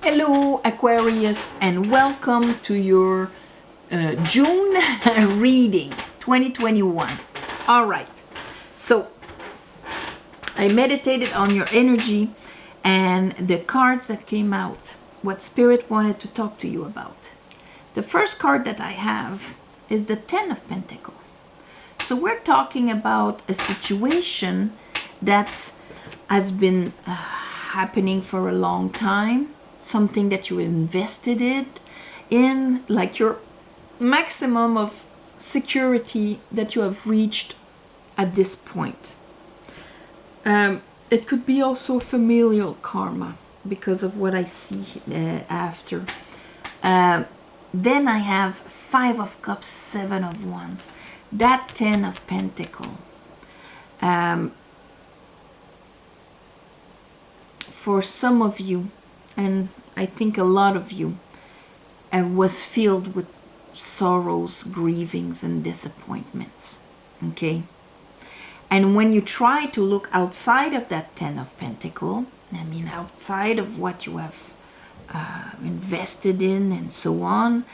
Hello Aquarius, and welcome to your June reading 2021. Alright, so I meditated on your energy and the cards that came out, what Spirit wanted to talk to you about. The first card that I have is the Ten of Pentacles. So we're talking about a situation that has been happening for a long time, something that you invested in, like your maximum of security that you have reached at this point. It could be also familial karma because of what I see after. Then I have Five of Cups, Seven of Wands, that Ten of Pentacles. For some of you, and I think a lot of you, was filled with sorrows, grievings, and disappointments. Okay? And when you try to look outside of that Ten of Pentacles, I mean outside of what you have invested in and so on,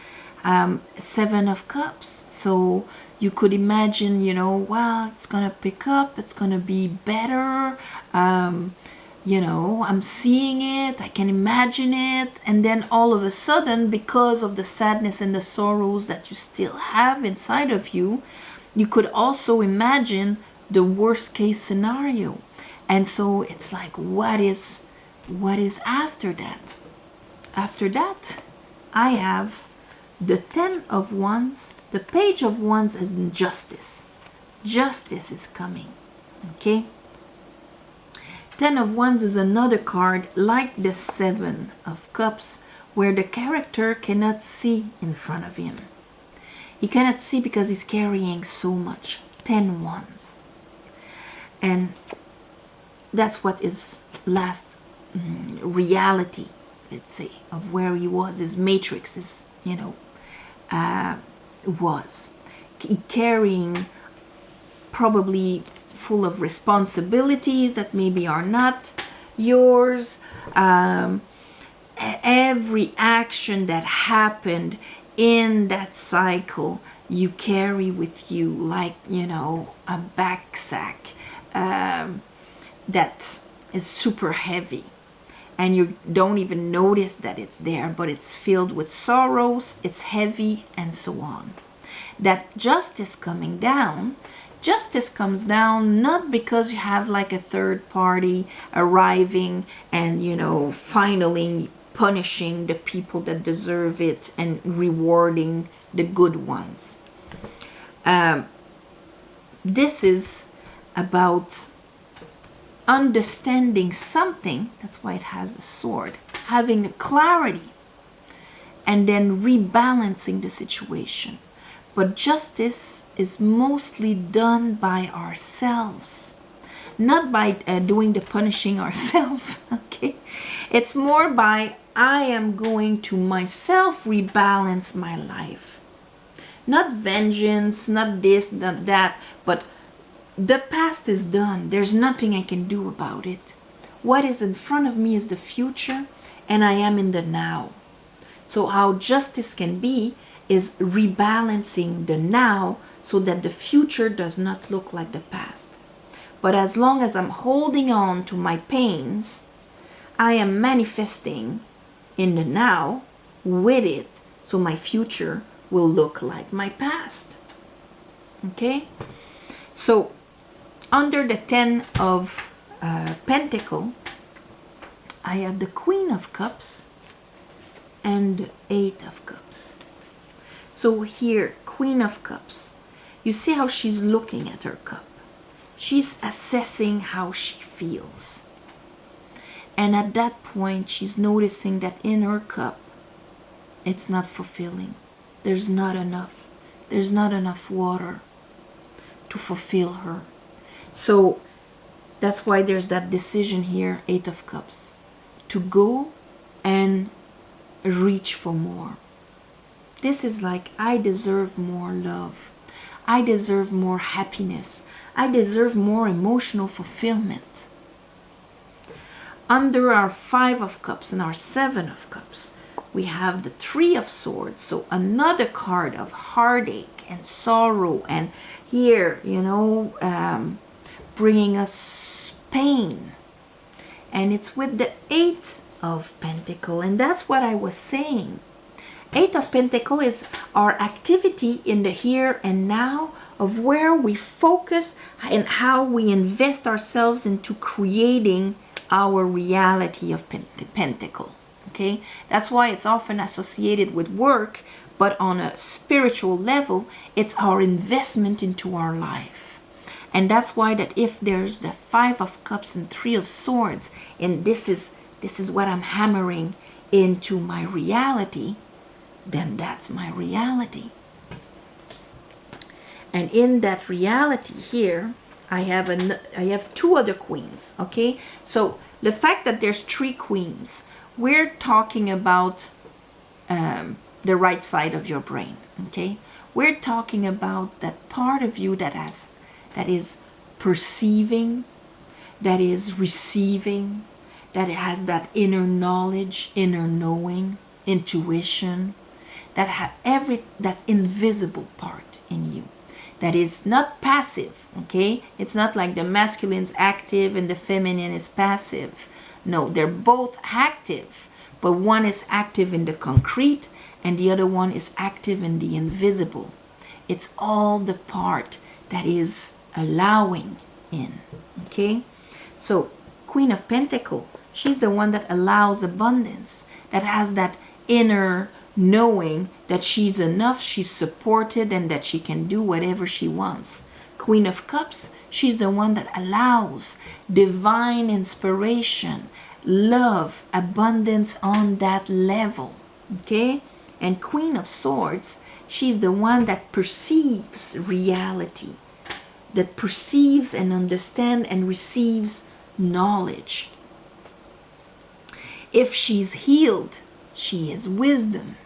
Seven of Cups. So you could imagine, well, it's going to pick up, it's going to be better. I'm seeing it, I can imagine it, and then all of a sudden, because of the sadness and the sorrows that you still have inside of you, you could also imagine the worst case scenario. And so it's like, what is after that? After that, I have the Ten of Wands. The Page of Wands is justice. Justice is coming. Okay? Ten of Wands is another card like the Seven of Cups, where the character cannot see in front of him. He cannot see because he's carrying so much. 10 Wands. And that's what his last reality, let's say, of where he was, his matrix is, was. Carrying probably full of responsibilities that maybe are not yours. Every action that happened in that cycle you carry with you like, a backpack that is super heavy, and you don't even notice that it's there, but it's filled with sorrows, it's heavy, and so on. That justice coming down, justice comes down not because you have like a third party arriving and, finally punishing the people that deserve it and rewarding the good ones. This is about understanding something, that's why it has a sword, having the clarity, and then rebalancing the situation. But justice is mostly done by ourselves, not by doing the punishing ourselves, okay? It's more by, I am going to myself rebalance my life. Not vengeance, not this, not that, but the past is done. There's nothing I can do about it. What is in front of me is the future, and I am in the now. So how justice can be is rebalancing the now so that the future does not look like the past. But as long as I'm holding on to my pains, I am manifesting in the now with it, so my future will look like my past. Okay? So under the Ten of Pentacles, I have the Queen of Cups and Eight of Cups. So here, Queen of Cups, you see how she's looking at her cup. She's assessing how she feels. And at that point, she's noticing that in her cup, it's not fulfilling. There's not enough. There's not enough water to fulfill her. So that's why there's that decision here, Eight of Cups, to go and reach for more. This is like, I deserve more love. I deserve more happiness. I deserve more emotional fulfillment. under our 5 of Cups and our 7 of Cups, we have the 3 of Swords. So another card of heartache and sorrow, and here, you know, bringing us pain. And it's with the 8 of Pentacles, and that's what I was saying. 8 of Pentacles is our activity in the here and now, of where we focus and how we invest ourselves into creating our reality of Pentacle. Okay, that's why it's often associated with work, but on a spiritual level, it's our investment into our life. And that's why that if there's the 5 of Cups and 3 of Swords, and this is what I'm hammering into my reality, then that's my reality. And in that reality here, I have 2 other queens. Okay, so the fact that there's 3 queens, we're talking about the right side of your brain. Okay, we're talking about that part of you that is perceiving, that is receiving, that has that inner knowledge, inner knowing, intuition, that invisible part in you that is not passive. Okay, it's not like the masculine's active and the feminine is passive. No, they're both active, but one is active in the concrete and the other one is active in the invisible. It's all the part that is allowing in. Okay, so Queen of Pentacles, she's the one that allows abundance, that has that inner knowing that she's enough, she's supported, and that she can do whatever she wants. Queen of Cups, she's the one that allows divine inspiration, love, abundance on that level. Okay, and Queen of Swords, she's the one that perceives reality, that perceives and understands and receives knowledge. If she's healed, she is wisdom.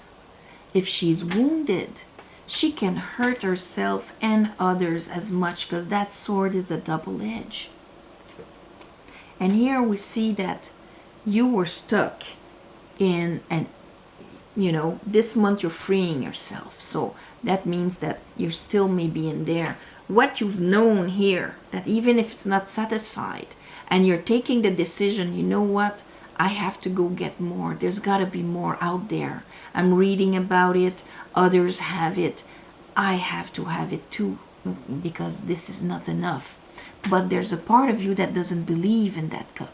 If she's wounded, she can hurt herself and others as much, because that sword is a double edge. And here we see that you were stuck in, and you know, this month you're freeing yourself. So that means that you're still maybe in there. What you've known here, that even if it's not satisfied, and you're taking the decision, you know what? I have to go get more. There's got to be more out there. I'm reading about it. Others have it. I have to have it too, because this is not enough. But there's a part of you that doesn't believe in that cup.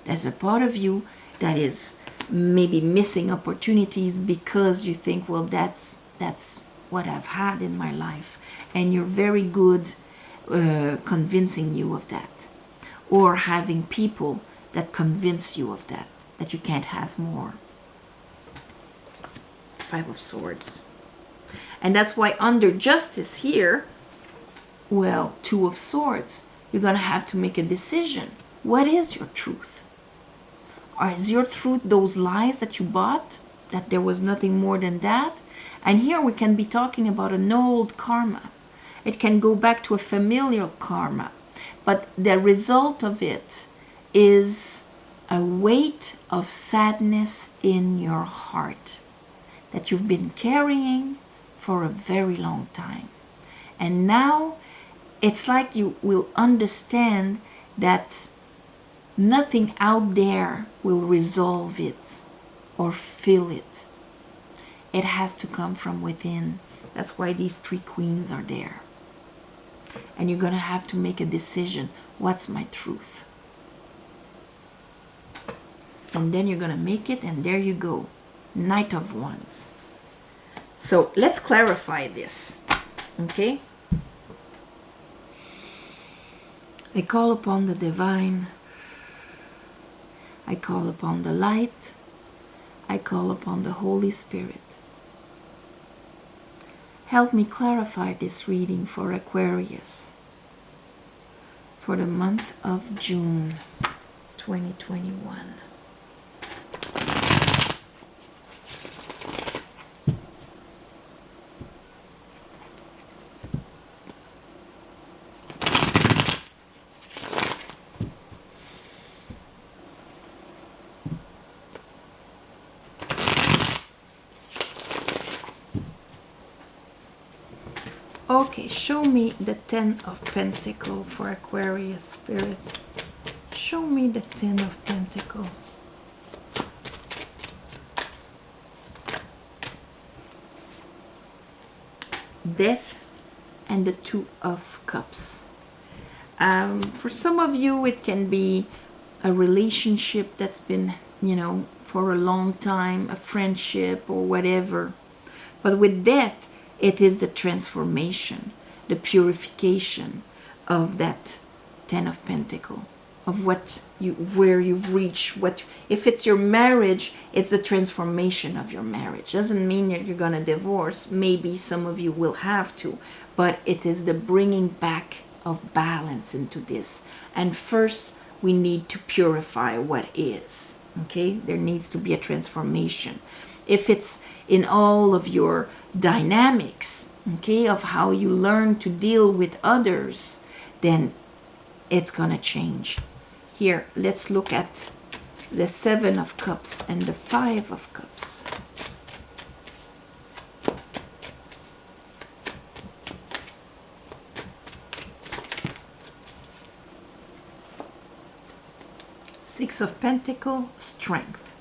There's a part of you that is maybe missing opportunities because you think, well, that's what I've had in my life. And you're very good convincing you of that. Or having people that convince you of that you can't have more. 5 of Swords. And that's why under Justice here, well, 2 of Swords, you're going to have to make a decision. What is your truth? Or is your truth those lies that you bought? That there was nothing more than that? And here we can be talking about an old karma. It can go back to a familial karma. But the result of it is a weight of sadness in your heart that you've been carrying for a very long time. And now it's like you will understand that nothing out there will resolve it or fill it. It has to come from within. That's why these 3 queens are there. And you're going to have to make a decision. What's my truth? And then you're going to make it, and there you go. Knight of Wands. So let's clarify this. Okay? I call upon the divine. I call upon the light. I call upon the Holy Spirit. Help me clarify this reading for Aquarius for the month of June 2021. Okay, show me the Ten of Pentacles for Aquarius Spirit. Show me the Ten of Pentacles. Death and the Two of Cups. For some of you, it can be a relationship that's been, you know, for a long time, a friendship or whatever. But with death, it is the transformation, the purification of that Ten of Pentacles, of where you've reached. What if it's your marriage? It's the transformation of your marriage. Doesn't mean that you're gonna divorce. Maybe some of you will have to, but it is the bringing back of balance into this. And first, we need to purify what is. Okay, there needs to be a transformation. If it's in all of your dynamics, okay, of how you learn to deal with others, then it's gonna change. Here, let's look at the Seven of Cups and the Five of Cups. Six of Pentacles, strength.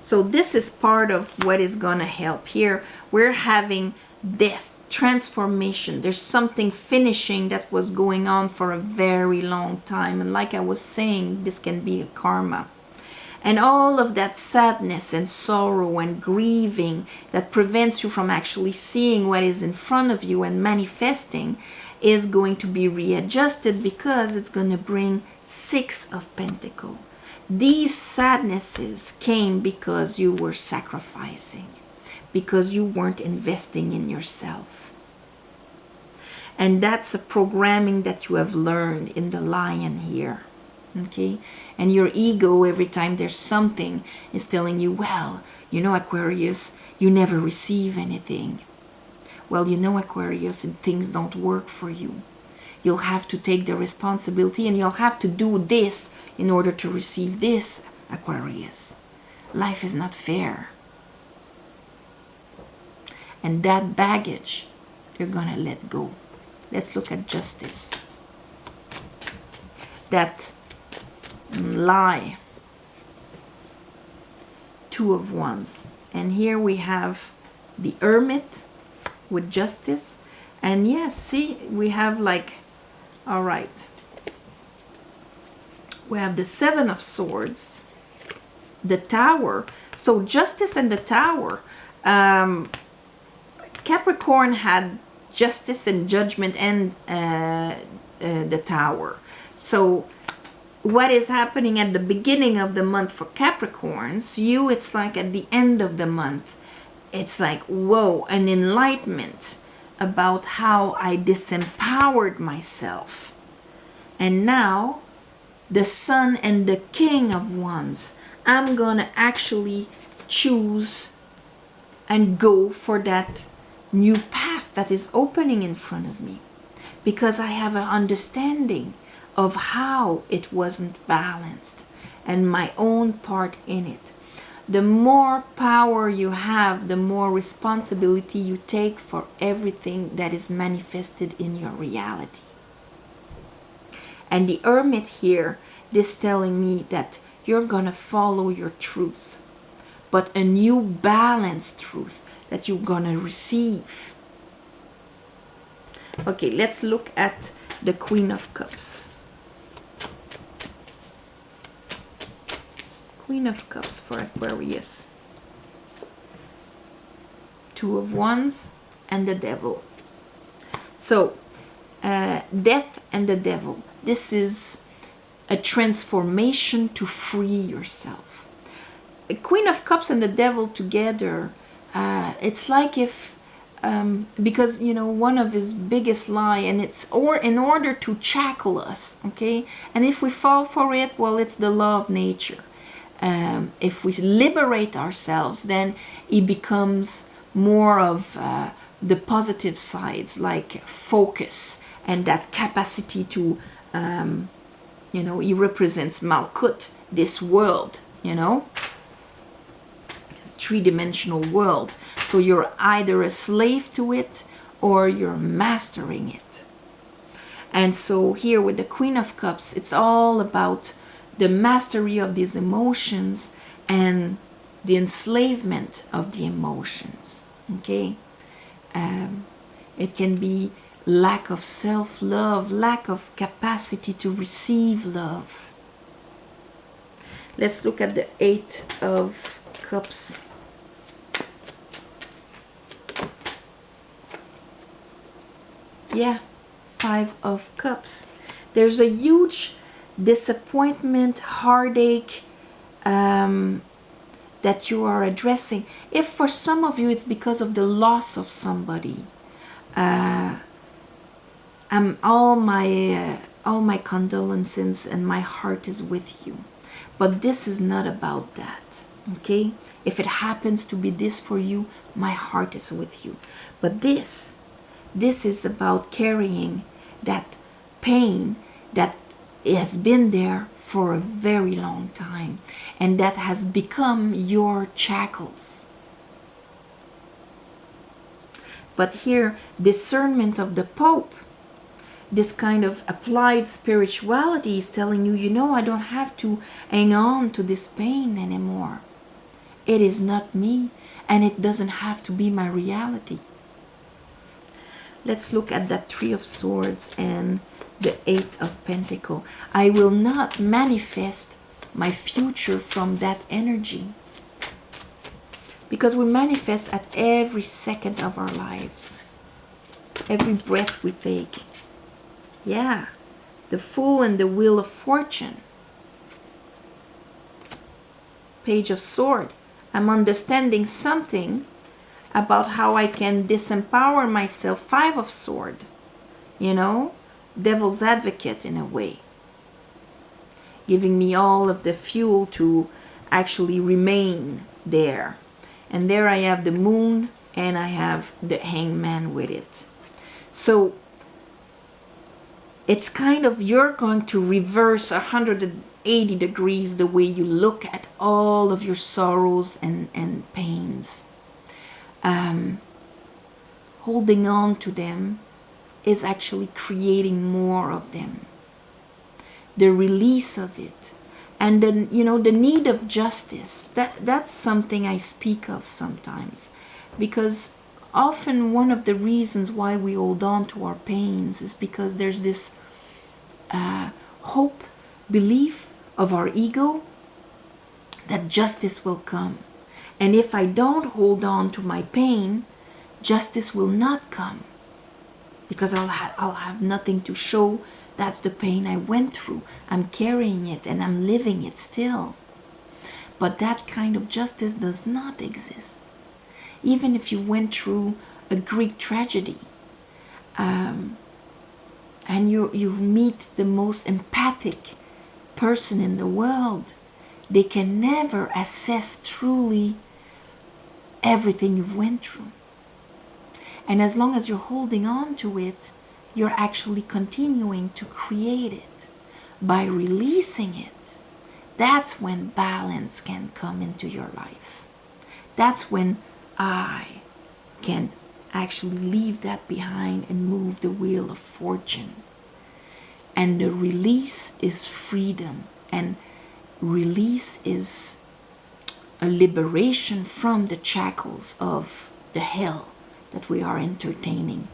So this is part of what is going to help here. We're having death, transformation. There's something finishing that was going on for a very long time. And like I was saying, this can be a karma. And all of that sadness and sorrow and grieving that prevents you from actually seeing what is in front of you and manifesting is going to be readjusted, because it's going to bring Six of Pentacles. These sadnesses came because you were sacrificing, because you weren't investing in yourself. And that's a programming that you have learned in the Lion here. Okay? And your ego, every time there's something, is telling you, well, you know, Aquarius, you never receive anything. Well, you know, Aquarius, and things don't work for you. You'll have to take the responsibility, and you'll have to do this in order to receive this, Aquarius. Life is not fair. And that baggage, you're gonna let go. Let's look at Justice. That lie. Two of Wands. And here we have the Hermit with Justice. And yes, see, we have like, all right. We have the Seven of Swords, the Tower. So Justice and the Tower. Capricorn had Justice and Judgment and the Tower. So what is happening at the beginning of the month for Capricorns, it's like at the end of the month, it's like, whoa, an enlightenment about how I disempowered myself. And now the Sun and the King of Wands, I'm gonna actually choose and go for that new path that is opening in front of me, because I have an understanding of how it wasn't balanced and my own part in it. The more power you have, the more responsibility you take for everything that is manifested in your reality. And the Hermit here is telling me that you're gonna follow your truth, but a new balanced truth that you're gonna receive. Okay, let's look at the Queen of Cups. Queen of Cups for Aquarius. Two of Wands and the Devil. So, Death and the Devil. This is a transformation to free yourself. A Queen of Cups and the Devil together, it's like if, because, you know, one of his biggest lie, and it's in order to shackle us, okay? And if we fall for it, well, it's the law of nature. If we liberate ourselves, then it becomes more of the positive sides, like focus and that capacity to, you know, he represents Malkut, this world, you know, it's three-dimensional world. So you're either a slave to it, or you're mastering it. And so here with the Queen of Cups, it's all about the mastery of these emotions and the enslavement of the emotions. Okay? It can be lack of self-love, lack of capacity to receive love. Let's look at the Eight of Cups. Yeah, Five of Cups. There's a huge disappointment, heartache that you are addressing. If for some of you it's because of the loss of somebody, all my condolences and my heart is with you. But this is not about that, okay? If it happens to be this for you, my heart is with you. But this is about carrying that pain that has been there for a very long time and that has become your shackles. But here, discernment of the Pope, this kind of applied spirituality is telling you, you know, I don't have to hang on to this pain anymore. It is not me, and it doesn't have to be my reality. Let's look at that Three of Swords and the Eight of Pentacles. I will not manifest my future from that energy. Because we manifest at every second of our lives. Every breath we take. Yeah, the Fool and the Wheel of Fortune. Page of Sword. I'm understanding something about how I can disempower myself. Five of Sword. You know, Devil's Advocate in a way. Giving me all of the fuel to actually remain there. And there I have the Moon and I have the Hangman with it. So it's kind of, you're going to reverse 180 degrees the way you look at all of your sorrows and pains. Holding on to them is actually creating more of them. The release of it. And then, you know, the need of justice. That's something I speak of sometimes. Because often one of the reasons why we hold on to our pains is because there's this hope, belief of our ego that justice will come. And if I don't hold on to my pain, justice will not come. Because I'll have nothing to show. That's the pain I went through. I'm carrying it and I'm living it still. But that kind of justice does not exist. Even if you went through a Greek tragedy, and you meet the most empathic person in the world, they can never assess truly everything you've went through. And as long as you're holding on to it, you're actually continuing to create it. By releasing it, that's when balance can come into your life. That's when I can actually leave that behind and move the wheel of fortune. And the release is freedom. And release is a liberation from the shackles of the hell that we are entertaining.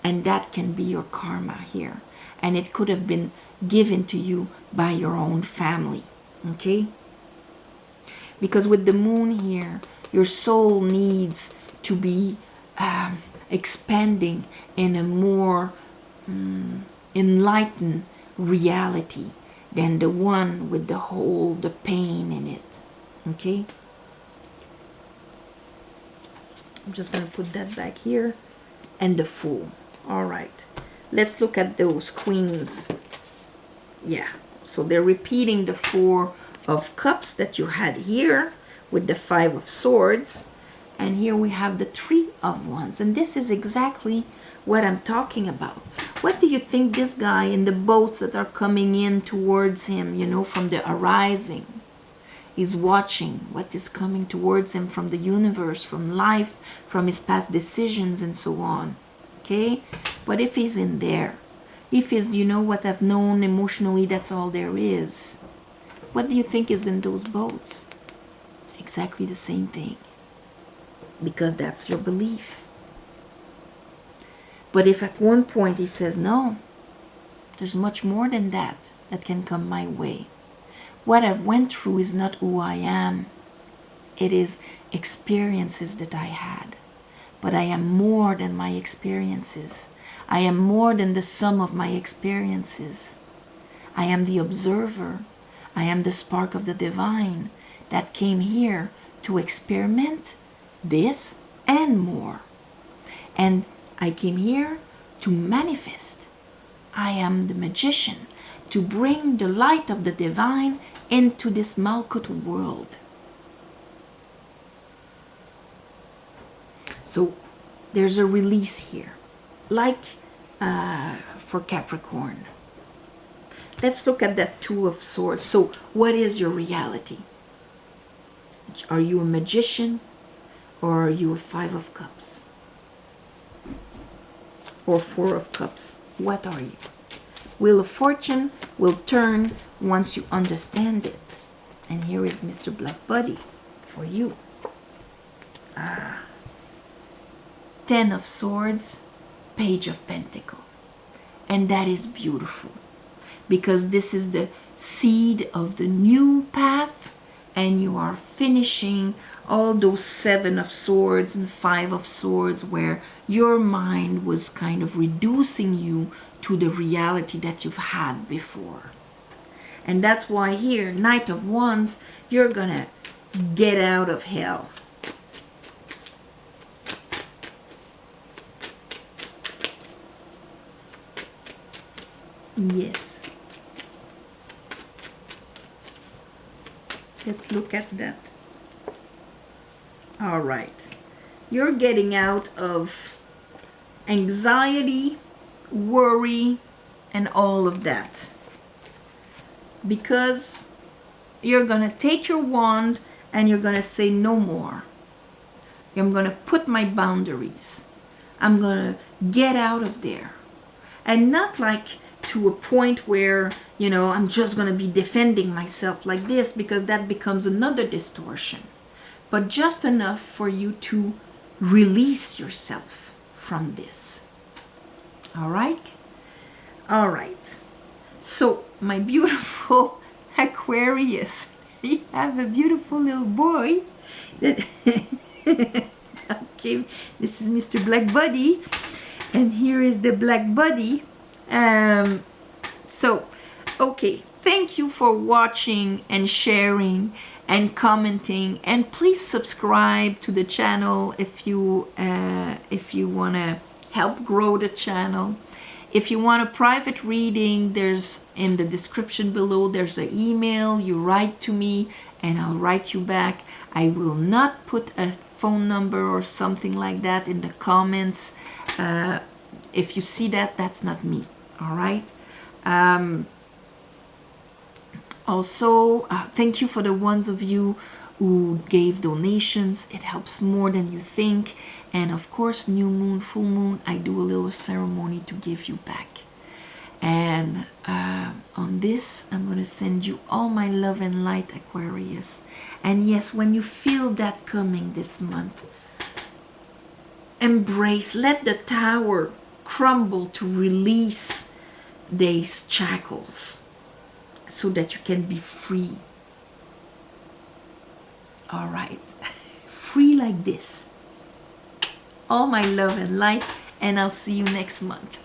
And that can be your karma here. And it could have been given to you by your own family. Okay? Because with the Moon here, your soul needs to be expanding in a more enlightened reality than the one with the pain in it. Okay? I'm just going to put that back here. And the Fool. All right. Let's look at those queens. Yeah. So they're repeating the Four of Cups that you had here with the Five of Swords. And here we have the Three of Wands. And this is exactly what I'm talking about. What do you think this guy in the boats that are coming in towards him, you know, from the horizon, is watching what is coming towards him from the universe, from life, from his past decisions and so on. Okay? But if he's in there, if he's, you know what, I've known emotionally, that's all there is. What do you think is in those boats? Exactly the same thing. Because that's your belief. But if at one point he says, no, there's much more than that that can come my way. What I've went through is not who I am. It is experiences that I had. But I am more than my experiences. I am more than the sum of my experiences. I am the observer. I am the spark of the divine that came here to experiment this and more. And I came here to manifest. I am the magician to bring the light of the divine into this Malkut world. So there's a release here, like for Capricorn. Let's look at that Two of Swords. So what is your reality? Are you a magician, or are you a Five of Cups? Or Four of Cups? What are you? Wheel of Fortune will turn once you understand it. And here is Mr. Black Buddy for you. Ten of Swords, Page of Pentacle. And that is beautiful, because this is the seed of the new path, and you are finishing all those Seven of Swords and Five of Swords where your mind was kind of reducing you to the reality that you've had before. And that's why here, Knight of Wands, you're gonna get out of hell. Yes. Let's look at that. All right. You're getting out of anxiety, worry, and all of that. Because you're going to take your wand and you're going to say no more. I'm going to put my boundaries. I'm going to get out of there. And not like to a point where, you know, I'm just going to be defending myself like this, because that becomes another distortion. But just enough for you to release yourself from this. All right? All right. So, my beautiful Aquarius, you have a beautiful little boy. Okay, this is Mr. Black Buddy. And here is the Black Buddy. So, okay, thank you for watching and sharing and commenting, and please subscribe to the channel if you want to help grow the channel. If you want a private reading, there's in the description below, there's an email. You write to me and I'll write you back. I will not put a phone number or something like that in the comments. If you see that, that's not me. All right. Also, thank you for the ones of you who gave donations. It helps more than you think. And of course, new moon, full moon, I do a little ceremony to give you back. And on this, I'm going to send you all my love and light, Aquarius. And yes, when you feel that coming this month, embrace, let the tower crumble to release these shackles so that you can be free. All right. Free like this. All my love and light, and I'll see you next month.